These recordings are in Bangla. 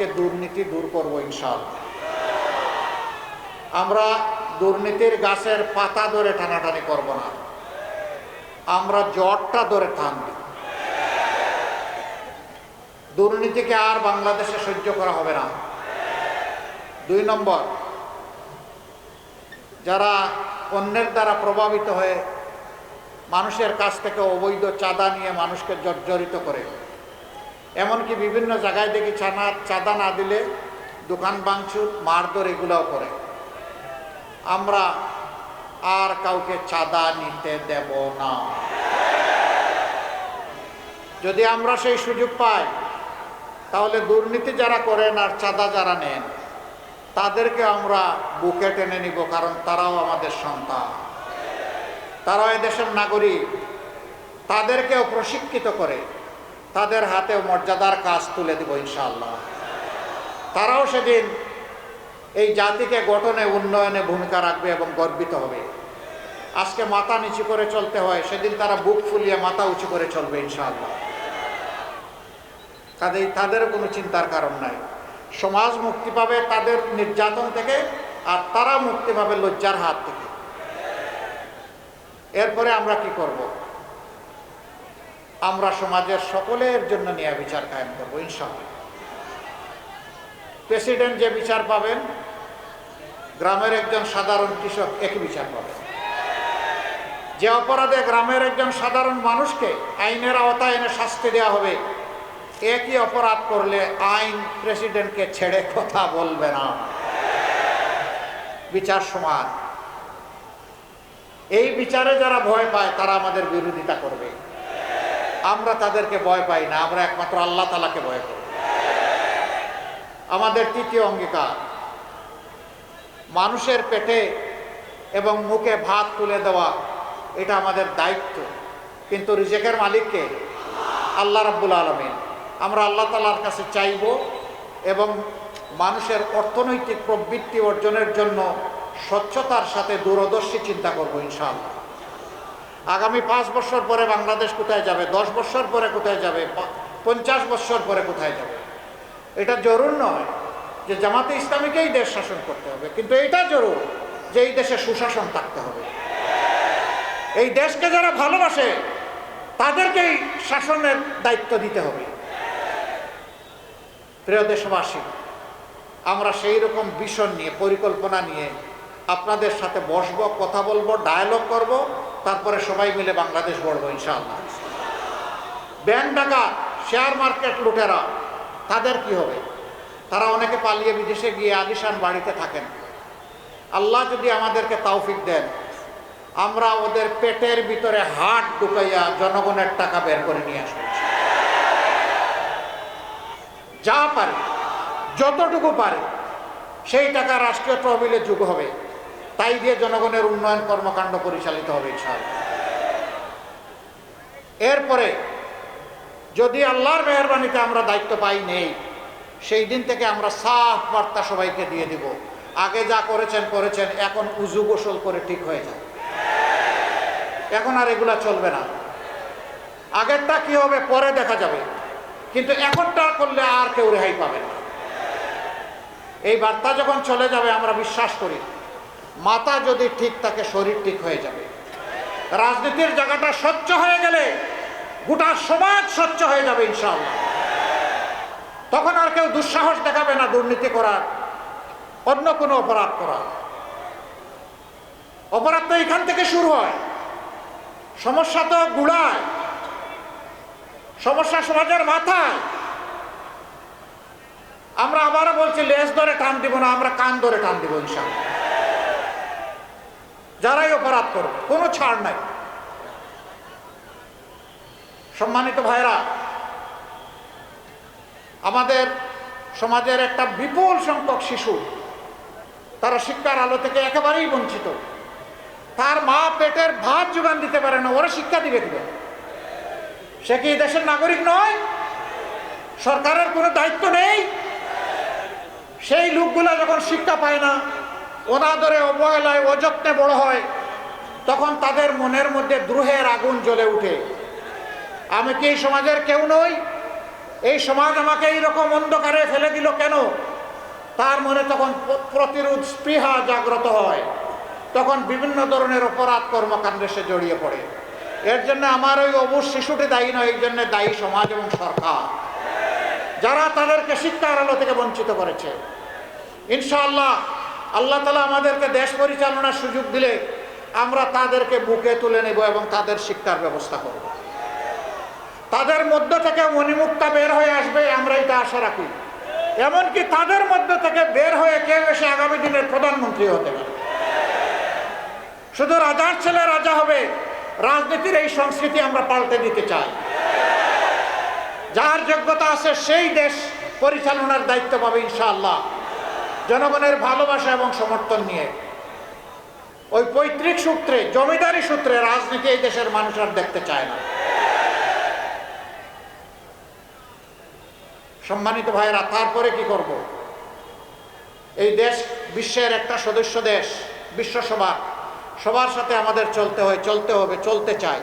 থেকে দুর্নীতি দূর করব ইনশাআল্লাহ। আমরা দুর্নীতির গাছের পাতা ধরে টানাটানি করব না, আমরা জটটা ধরে টানব। দুর্নীতিকে আর বাংলাদেশে সহ্য করা হবে না। 2 নম্বর, যারা অন্যের দ্বারা প্রভাবিত হয়ে মানুষের কাছ থেকে অবৈধ চাঁদা নিয়ে মানুষকে জর্জরিত করে, এমনকি বিভিন্ন জায়গায় দেখি চাঁদা না দিলে দোকান ভাঙচুর, মারধর এগুলোও করে। আমরা আর কাউকে চাঁদা নিতে দেব না। যদি আমরা সেই সুযোগ পাই, তাহলে দুর্নীতি যারা করেন আর চাঁদা যারা নেন তাদেরকে আমরা বুকে টেনে নিব, কারণ তারাও আমাদের সন্তান, তারাও এদেশের নাগরিক। তাদেরকেও প্রশিক্ষিত করে তাদের হাতেও মর্যাদার কাজ তুলে দিব ইনশাআল্লাহ। তারাও সেদিন এই জাতিকে গঠনে, উন্নয়নে ভূমিকা রাখবে এবং গর্বিত হবে। আজকে মাথা নিচু করে চলতে হয়, সেদিন তারা বুক ফুলিয়ে মাথা উঁচু করে চলবে ইনশাআল্লাহ। তাদের কোনো চিন্তার কারণ নাই। সমাজ মুক্তি পাবে তাদের নির্যাতন থেকে, আর তারা মুক্তি পাবে লজ্জার হাত থেকে। এরপরে আমরা কি করব? আমরা সমাজের সকলের জন্য ন্যায় বিচার কায়েম করবো ইনশাআল্লাহ। প্রেসিডেন্ট যে বিচার পাবেন, গ্রামের একজন সাধারণ কৃষক একই বিচার পাবেন। যে অপরাধে গ্রামের একজন সাধারণ মানুষকে আইনের আওতায় এনে শাস্তি দেওয়া হবে, একই অপরাধ করলে আইন প্রেসিডেন্টকে ছেড়ে কথা বলবে না। বিচার সমান। এই বিচারে যারা ভয় পায় তারা আমাদের বিরোধিতা করবে। আমরা তাদেরকে ভয় পাই না, আমরা একমাত্র আল্লাহ তাআলাকে ভয় করি। আমাদের 3য় অঙ্গীকার, মানুষের পেটে এবং মুখে ভাত তুলে দেওয়া, এটা আমাদের দায়িত্ব। কিন্তু রিজেকের মালিককে আল্লাহ রাব্বুল আলামিন। আমরা আল্লাহ তাআলার কাছে চাইব এবং মানুষের অর্থনৈতিক প্রবৃত্তি অর্জনের জন্য স্বচ্ছতার সাথে দূরদর্শী চিন্তা করব ইনশাআল্লাহ। আগামী 5 বছর পরে বাংলাদেশ কোথায় যাবে, 10 বছর পরে কোথায় যাবে, 50 বছর পরে কোথায় যাবে, এটা জরুর নয় যে জামাতে ইসলামীকেই দেশ শাসন করতে হবে, কিন্তু এটা জরুর যে এই দেশে সুশাসন থাকতে হবে। এই দেশকে যারা ভালোবাসে তাদেরকেই শাসনের দায়িত্ব দিতে হবে। প্রিয় দেশবাসী, আমরা সেই রকম ভিশন নিয়ে, পরিকল্পনা নিয়ে আপনাদের সাথে বসবো, কথা বলবো, ডায়ালগ করব, তারপরে সবাই মিলে বাংলাদেশ গড়ব ইনশাআল্লাহ। ব্যাংক ডাকাত, শেয়ার মার্কেট লুটেরা, তাদের কি হবে? তারা অনেকে পালিয়ে বিদেশে গিয়ে আলিশান বাড়িতে থাকেন। আল্লাহ যদি আমাদেরকে তৌফিক দেন, আমরা ওদের পেটের ভিতরে হাত ঢুকাইয়া জনগণের টাকা বের করে নিয়ে আসবো। যা পারে, যতটুকু পারে, সেই টাকা রাষ্ট্রীয় তহবিলে যোগ হবে, তাই দিয়ে জনগণের উন্নয়ন কর্মকাণ্ড পরিচালিত হবে ইনশাআল্লাহ। এরপরে যদি আল্লাহর মেহেরবানিতে আমরা দায়িত্ব পাই নেই, সেই দিন থেকে আমরা সাফ বার্তা সবাইকে দিয়ে দিব, আগে যা করেছেন করেছেন, এখন উজু গোসল করে ঠিক হয়ে যায়। এখন আর এগুলা চলবে না। আগেরটা কি হবে পরে দেখা যাবে, কিন্তু এখনটা করলে আর কেউ রেহাই পাবে না। এই বার্তা যখন চলে যাবে, আমরা বিশ্বাস করি মাথা যদি ঠিক থাকে শরীর ঠিক হয়ে যাবে। রাজনীতির জায়গাটা স্বচ্ছ হয়ে গেলে গোটা সমাজ স্বচ্ছ হয়ে যাবে ইনশাআল্লাহ। তখন আর কেউ দুঃসাহস দেখাবে না দুর্নীতি করার, অন্য কোনো অপরাধ করার। অপরাধ তো এখান থেকে শুরু হয়, সমস্যা তো গুড়ায়, সমস্যা সমাজের মাথায়। আমরা আবারও বলছি, লেজ ধরে টান দিব না, আমরা কান ধরে টান দিব ইনশাআল্লাহ। যারাই অপরাধ করবে কোনো ছাড় নাই। সম্মানিত ভাইরা, আমাদের সমাজের একটা বিপুল সংখ্যক শিশু, তারা শিক্ষার আলো থেকে একেবারেই বঞ্চিত। তার মা পেটের ভাত যোগান দিতে পারে না, ওরা শিক্ষা দিবে কি? সে কি দেশের নাগরিক নয়? সরকারের কোনো দায়িত্ব নেই? সেই লোকগুলা যখন শিক্ষা পায় না, অনাদরে, অবহেলায়, অযত্নে বড় হয়, তখন তাদের মনের মধ্যে দ্রোহের আগুন জ্বলে উঠে। আমি কি এই সমাজের কেউ নই? এই সমাজ আমাকে এইরকম অন্ধকারে ফেলে দিল কেন? তার মনে তখন প্রতিরোধ স্পৃহা জাগ্রত হয়, তখন বিভিন্ন ধরনের অপরাধ কর্মকাণ্ডে সে জড়িয়ে পড়ে। এর জন্য আমার ওই অবুঝ শিশুটি দায়ী নয়, এই জন্য দায়ী সমাজ এবং সরকার, যারা তাদেরকে শিক্ষার আলো থেকে বঞ্চিত করেছে। ইনশাআল্লাহ আল্লাহ তাআলা আমাদেরকে দেশ পরিচালনার সুযোগ দিলে আমরা তাদেরকে বুকে তুলে নেব এবং তাদের শিক্ষার ব্যবস্থা করব। তাদের মধ্য থেকে মণিমুক্তা বের হয়ে আসবে, আমরা এটা আশা রাখি। এমনকি তাদের মধ্য থেকে বের হয়ে কেউ এসে আগামী দিনের প্রধানমন্ত্রী হতে পারে। শুধু রাজার ছেলে রাজা হবে, রাজনীতির এই সংস্কৃতি আমরা পাল্টে দিতে চাই। যার যোগ্যতা আছে সেই দেশ পরিচালনার দায়িত্ব পাবে ইনশাআল্লাহ, জনগণের ভালোবাসা এবং সমর্থন নিয়ে। ওই পৈতৃক সূত্রে, জমিদারি সূত্রে রাজনীতি এই দেশের মানুষ আর দেখতে চায় না। সম্মানিত ভাইরা, তারপরে কি করব? এই দেশ বিশ্বের একটা সদস্য দেশ, বিশ্বসভা, সবার সাথে আমাদের চলতে হয়, চলতে হবে, চলতে চাই।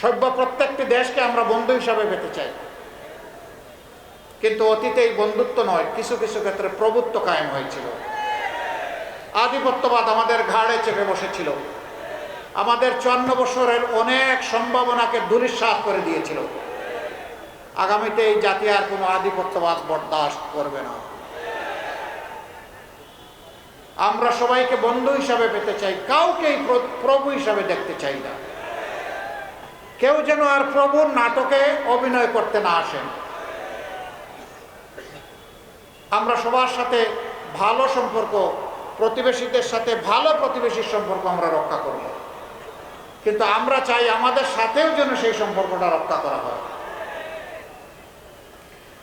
সভ্য প্রত্যেকটি দেশকে আমরা বন্ধু হিসাবে পেতে চাই, কিন্তু অতীতে এই বন্ধুত্ব নয়, কিছু কিছু ক্ষেত্রে প্রভুত্ব কায়েম হয়েছিল। আধিপত্যবাদ আমাদের ঘাড়ে চেপে বসেছিল, আমাদের 54 বছরের অনেক সম্ভাবনাকে ধূলিসাৎ করে দিয়েছিল। আগামীতে এই জাতি আর কোনো আধিপত্যবাদ বরদাস্ত করবে না। আমরা সবাইকে বন্ধু হিসাবে পেতে চাই, কাউকেই প্রভু হিসাবে দেখতে চাই না। কেউ যেন আর প্রভুর নাটকে অভিনয় করতে না আসেন। আমরা সবার সাথে ভালো সম্পর্ক, প্রতিবেশীদের সাথে ভালো প্রতিবেশীর সম্পর্ক আমরা রক্ষা করব, কিন্তু আমরা চাই আমাদের সাথেও যেন সেই সম্পর্কটা রক্ষা করা হয়।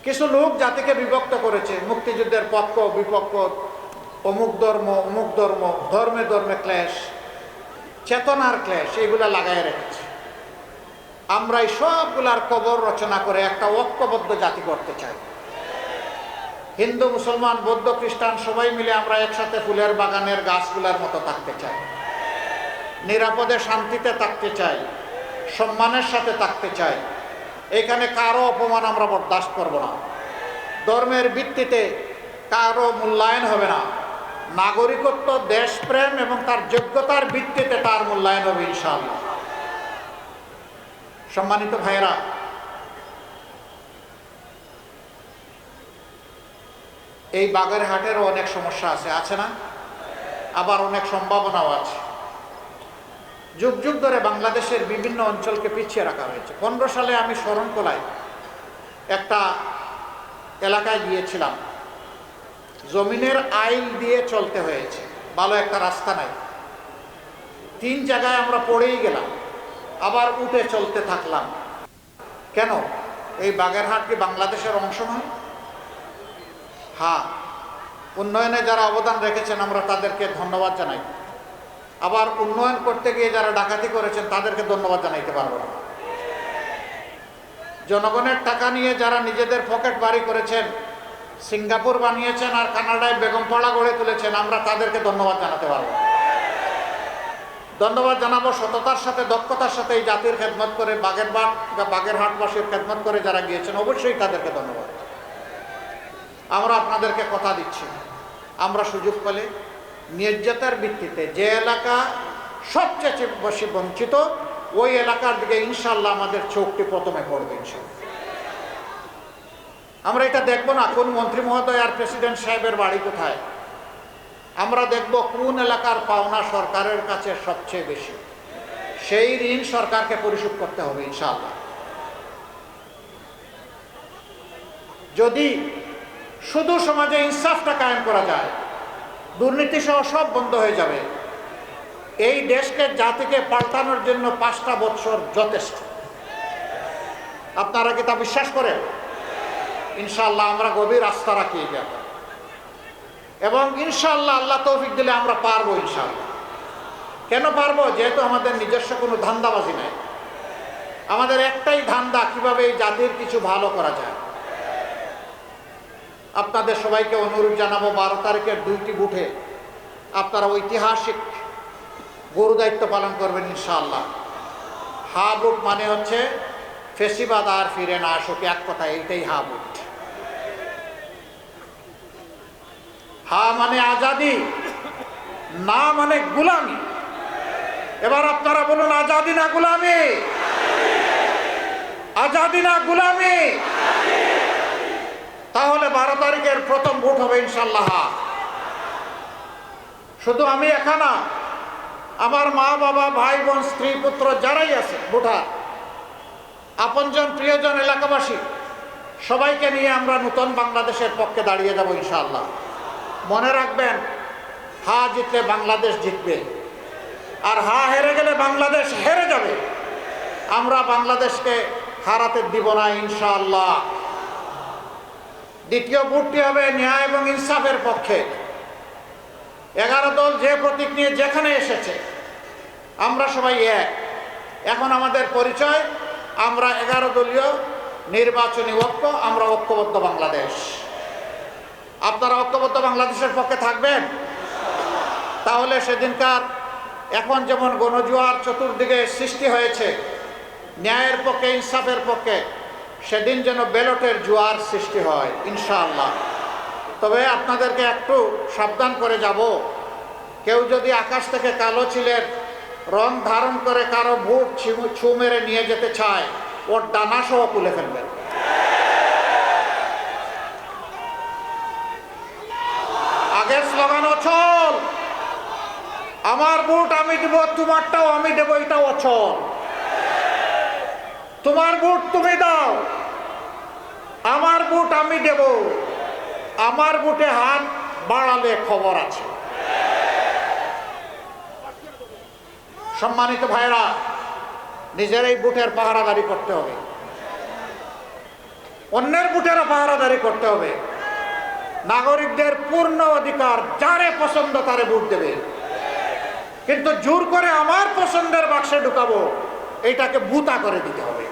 কিছু লোক জাতিকে বিভক্ত করেছে, মুক্তিযুদ্ধের পক্ষ বিপক্ষ, অমুক ধর্ম অমুক ধর্ম, ধর্মে ধর্মে ক্লেশ, চেতনার ক্লেশ, এগুলা লাগাই রেখেছে। আমরা এই সবগুলার কবর রচনা করে একটা ঐক্যবদ্ধ জাতি করতে চাই। হিন্দু, মুসলমান, বৌদ্ধ, খ্রিস্টান সবাই মিলে আমরা একসাথে ফুলের বাগানের গাছগুলার মতো থাকতে চাই, নিরাপদে শান্তিতে থাকতে চাই, সম্মানের সাথে থাকতে চাই। এখানে কারো অপমান আমরা বরদাস্ত করব না। ধর্মের ভিত্তিতে কারো মূল্যায়ন হবে না। নাগরিকত্ব, দেশপ্রেম এবং তার যোগ্যতার ভিত্তিতে তার মূল্যায়ন হবে ইনশাআল্লাহ। সম্মানিত ভাইয়েরা, এই বাগেরহাটেরও অনেক সমস্যা আছে না? আবার অনেক সম্ভাবনাও আছে। যুগ যুগ ধরে বাংলাদেশের বিভিন্ন অঞ্চলকে পিছিয়ে রাখা হয়েছে। 15 সালে আমি শরণখোলায় একটা এলাকায় গিয়েছিলাম, জমিনের আইল দিয়ে চলতে হয়েছে, ভালো একটা রাস্তা নাই। 3 জায়গায় আমরা পড়েই গেলাম, আবার উঠে চলতে থাকলাম। কেন? এই বাগেরহাট কি বাংলাদেশের অংশ নয়? হ্যাঁ, উন্নয়নে যারা অবদান রেখেছেন আমরা তাদেরকে ধন্যবাদ জানাই। আবার উন্নয়ন করতে গিয়ে যারা ডাকাতি করেছেন তাদেরকে ধন্যবাদ জানাইতে পারবো না। জনগণের টাকা নিয়ে যারা নিজেদের পকেট বাড়ি করেছেন, সিঙ্গাপুর বানিয়েছেন আর কানাডায় বেগমপাড়া গড়ে তুলেছেন, আমরা তাদেরকে ধন্যবাদ জানাতে পারবো। ধন্যবাদ জানাবো সততার সাথে, দক্ষতার সাথে এই জাতির খেদমত করে, বাগেরহাটবাসীর খেদমত করে যারা গিয়েছেন, অবশ্যই তাদেরকে ধন্যবাদ। আমরা আপনাদেরকে কথা দিচ্ছি, আমরা সুযোগ পেলে নির্যাতার ভিত্তিতে যে এলাকা সবচেয়ে বেশি বঞ্চিত, ওই এলাকার দিকে ইনশাআল্লাহ আমাদের চোখটি প্রথমে পড়বে ইনশাআল্লাহ। আমরা এটা দেখব না কোন মন্ত্রী মহোদয় আর প্রেসিডেন্ট সাহেবের বাড়ি কোথায়, আমরা দেখব কোন এলাকার পাওনা সরকারের কাছে সবচেয়ে বেশি, সেই ঋণ সরকারকে পরিশোধ করতে হবে ইনশাআল্লাহ। যদি শুধু সমাজে ইনসাফটা কায়েম করা যায়, দুর্নীতি সহ সব বন্ধ হয়ে যাবে। এই দেশকে, জাতিকে পাল্টানোর জন্য 5টা বছর যথেষ্ট। আপনারা কি তা বিশ্বাস করেন? ইনশাআল্লাহ আমরা গভীর আস্থা রাখি এই ব্যাপারে, এবং ইনশাআল্লাহ আল্লাহ তৌফিক দিলে আমরা পারবো ইনশাআল্লাহ। কেন পারবো? যেহেতু আমাদের নিজস্ব কোনো ধান্দাবাজি নাই। আমাদের একটাই ধান্দা, কিভাবে এই জাতির কিছু ভালো করা যায়। আপনাদের সবাইকে অনুরোধ জানাবো, 12 তারিখের 2টি বুথে আপনারা ঐতিহাসিক গুরু দায়িত্ব পালন করবেন ইনশাআল্লাহ। হা বুথ মানে হচ্ছে ফেসিবাদ আর ফিরে না আসুক, এক কথা এইটাই হা বুট। হা মানে আজাদি, না মানে গুলামি। এবার আপনারা বলুন, আজাদি না গুলামি? আজাদি না গুলামি? তাহলে 12 তারিখের প্রথম ভোট হবে ইনশাল্লাহ। শুধু আমি একা না, আমার মা বাবা ভাই বোন স্ত্রী পুত্র যারাই আছে ভোটার, আপনজন প্রিয়জন এলাকাবাসী সবাইকে নিয়ে আমরা নতুন বাংলাদেশের পক্ষে দাঁড়িয়ে যাব ইনশাআল্লাহ। মনে রাখবেন, হা জিতলে বাংলাদেশ জিতবে, আর হা হেরে গেলে বাংলাদেশ হেরে যাবে। আমরা বাংলাদেশকে হারাতে দিব না ইনশাআল্লাহ। দ্বিতীয় ভোটটি হবে ন্যায় এবং ইনসাফের পক্ষে। 11 দল যে প্রতীক নিয়ে যেখানে এসেছে, আমরা সবাই এক। এখন আমাদের পরিচয়, আমরা 11 দলীয় নির্বাচনী ঐক্য, আমরা ঐক্যবদ্ধ বাংলাদেশ। আপনারা ঐক্যবদ্ধ বাংলাদেশের পক্ষে থাকবেন? তাহলে সেদিনকার এখন যেমন গণজোয়ার চতুর্দিকে সৃষ্টি হয়েছে ন্যায়ের পক্ষে ইনসাফের পক্ষে, সেদিন যেন ব্যালটের জোয়ার সৃষ্টি হয় ইনশাআল্লাহ। তবে আপনাদেরকে একটু সাবধান করে যাব, কেউ যদি আকাশ থেকে কালো চিলের রং ধারণ করে কারো ভোট ছু মেরে নিয়ে যেতে চায়, ওর ডানা সহ তুলে ফেলবেন। আগের স্লোগান অচল, আমার ভোট আমি দেব, তোমারটাও আমি দেব, এটাও অচল। তোমার ভোট তুমি দাও, আমার ভোট আমি দেব, আমার ভোটে হাত বাড়ালে খবর আছে। সম্মানিত ভাইরা, নিজেরাই ভোটের পাহারাদারি করতে হবে, অন্যের ভোটেরও পাহারাদারি করতে হবে। নাগরিকদের পূর্ণ অধিকার, যারে পছন্দ তারে ভোট দেবে, কিন্তু জোর করে আমার পছন্দের বাক্সে ঢুকাবো, এটাকে বুতা করে দিতে হবে।